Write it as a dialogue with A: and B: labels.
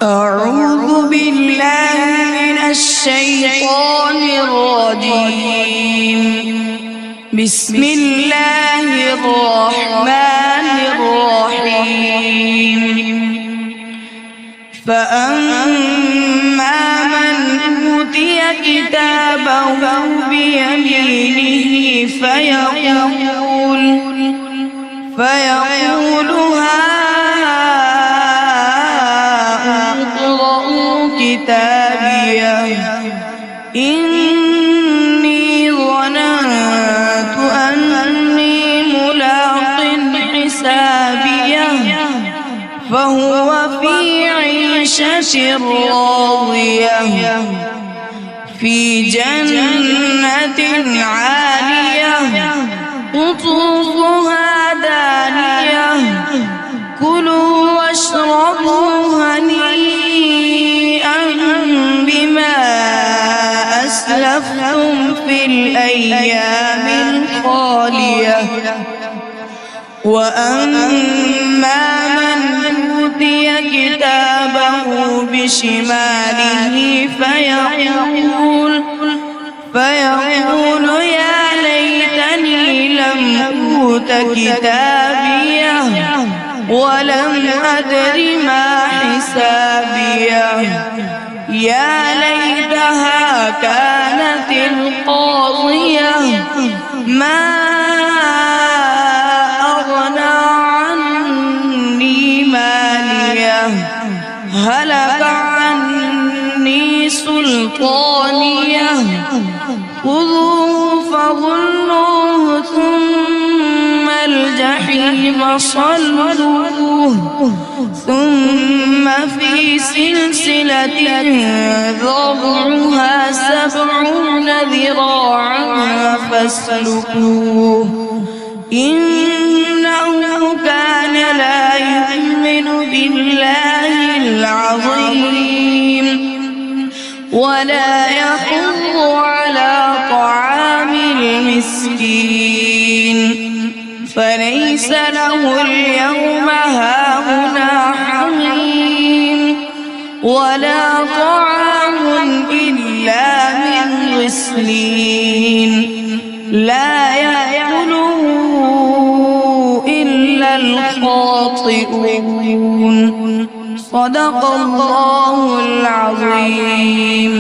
A: أعوذ بالله من الشيطان الرجيم. بسم الله الرحمن الرحيم. فأما من أوتي كتابه بيمينه فيقول هاؤم اقرءوا كتابيه إني ظننت أني ملاق حسابيه فهو في عيشة راضية في جنة عالية قطوفها دانية كلوا واشربوا هنيئا بما أسلفتم في الأيام الخالية. وأما من أوتي كتابه بشماله فيقول يا ليتني لم أوت كتابيه ولم أدر ما حسابيه يا ليتها كانت القاضية ما أغنى عني ماليه هلك عني سلطانيه خذوه فغلوه ثم الجحيم صلوه ثم في سلسلة ذرعها 70 ذراعا فاسلكوه إنه كان لا يؤمن بالله العظيم ولا يحض على طعام المسكين فليس له اليوم هاهنا حميم ولا طعام إلا من غسلين لا يأكله إلا الخاطئون. صدق الله العظيم.